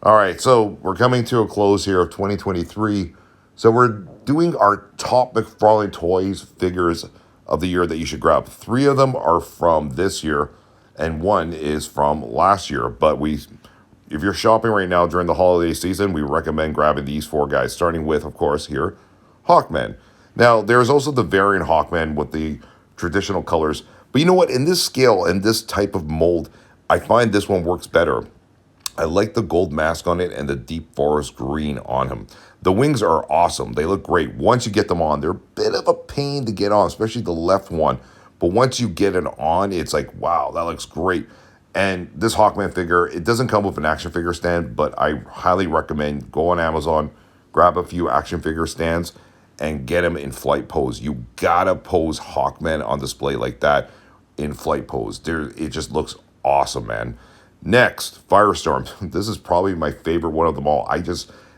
All right, so we're coming to a close here of 2023. So we're doing our top McFarlane Toys figures of the year that you should grab. Three of them are from this year, and one is from last year. But if you're shopping right now during the holiday season, we recommend grabbing these four guys, starting with, of course, here, Hawkman. Now, there's also the variant Hawkman with the traditional colors. But you know what? In this scale and this type of mold, I find this one works better. I like the gold mask on it and the deep forest green on him. The wings are awesome. They look great. Once you get them on, they're a bit of a pain to get on, especially the left one. But once you get it on, it's like, wow, that looks great. And this Hawkman figure, it doesn't come with an action figure stand, but I highly recommend go on Amazon, grab a few action figure stands, and get them in flight pose. You gotta pose Hawkman on display like that in flight pose. It just looks awesome, man. Next, Firestorm. This is probably my favorite one of them all.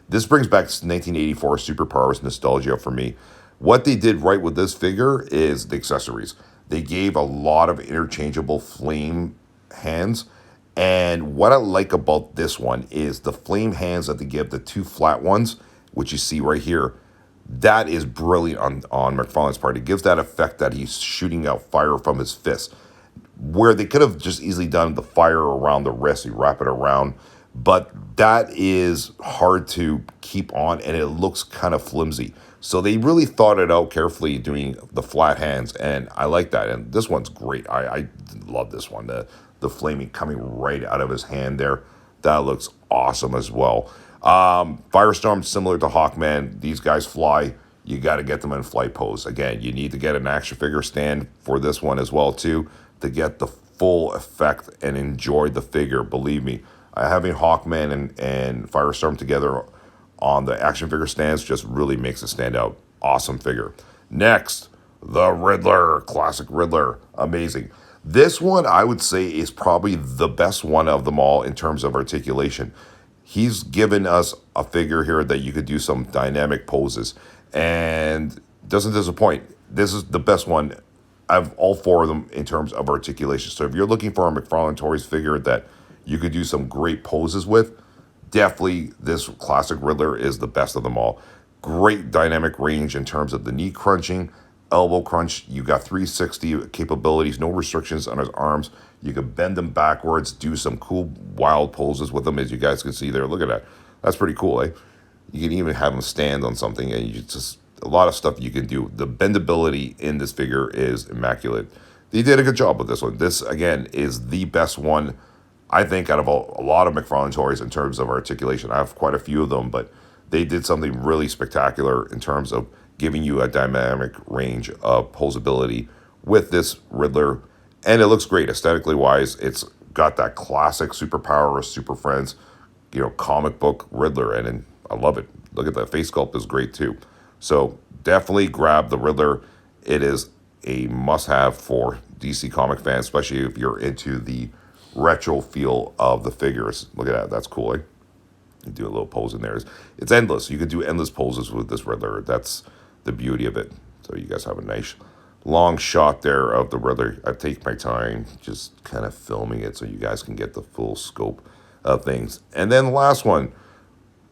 This brings back 1984 superpowers nostalgia for me. What they did right with this figure is the accessories. They gave a lot of interchangeable flame hands. And what I like about this one is the flame hands that they give, the two flat ones, which you see right here. That is brilliant on McFarlane's part. It gives that effect that he's shooting out fire from his fist, where they could have just easily done the fire around the wrist, you wrap it around, but that is hard to keep on and it looks kind of flimsy. So they really thought it out carefully doing the flat hands, and I like that. And this one's great. I love this one. The flaming coming right out of his hand there. That looks awesome as well. Firestorm, similar to Hawkman, these guys fly. You got to get them in flight pose. Again, you need to get an action figure stand for this one as well too, to get the full effect and enjoy the figure. Believe me, having Hawkman and Firestorm together on the action figure stands just really makes it stand out. Awesome figure. Next, the Riddler, classic Riddler, amazing. This one I would say is probably the best one of them all in terms of articulation. He's given us a figure here that you could do some dynamic poses and doesn't disappoint. This is the best one. I have all four of them in terms of articulation. So if you're looking for a McFarlane Toys figure that you could do some great poses with, definitely this classic Riddler is the best of them all. Great dynamic range in terms of the knee crunching, elbow crunch. You got 360 capabilities, no restrictions on his arms. You can bend them backwards, do some cool wild poses with them, as you guys can see there. Look at that. That's pretty cool, eh? You can even have him stand on something, and you just a lot of stuff you can do. The bendability in this figure is immaculate. They did a good job with this one. This, again, is the best one, I think, out of a lot of McFarlane Toys in terms of articulation. I have quite a few of them, but they did something really spectacular in terms of giving you a dynamic range of posability with this Riddler. And it looks great aesthetically wise. It's got that classic superpower, Super Friends, comic book Riddler. And I love it. Look at that. Face sculpt is great too. So definitely grab the Riddler. It is a must-have for DC comic fans, especially if you're into the retro feel of the figures. Look at that. That's cool, eh? You do a little pose in there. It's endless. You can do endless poses with this Riddler. That's the beauty of it. So you guys have a nice long shot there of the Riddler. I take my time just kind of filming it so you guys can get the full scope of things. And then the last one,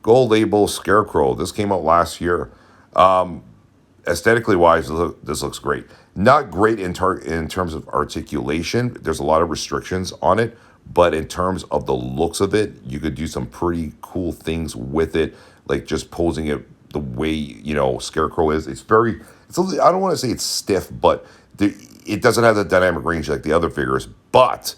Gold Label Scarecrow. This came out last year. Aesthetically wise, this looks great. Not great in terms of articulation. There's a lot of restrictions on it, but in terms of the looks of it, you could do some pretty cool things with it, like just posing it the way Scarecrow is. I don't want to say it's stiff, but it doesn't have the dynamic range like the other figures. But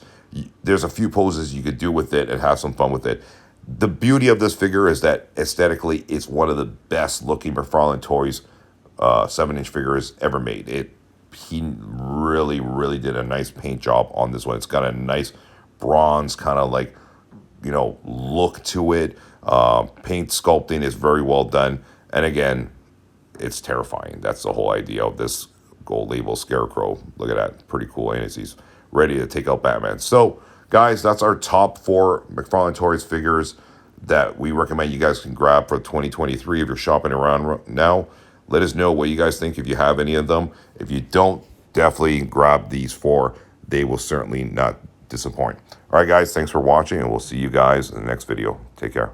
there's a few poses you could do with it and have some fun with it. The beauty of this figure is that aesthetically, it's one of the best looking McFarlane Toys 7-inch figures ever made. He really, really did a nice paint job on this one. It's got a nice bronze kind of like, look to it. Paint sculpting is very well done. And again, it's terrifying. That's the whole idea of this Gold Label Scarecrow. Look at that. Pretty cool, ain't it? He's ready to take out Batman. So, guys, that's our top 4 McFarlane Toys figures that we recommend you guys can grab for 2023 if you're shopping around now. Let us know what you guys think if you have any of them. If you don't, definitely grab these 4. They will certainly not disappoint. All right, guys, thanks for watching, and we'll see you guys in the next video. Take care.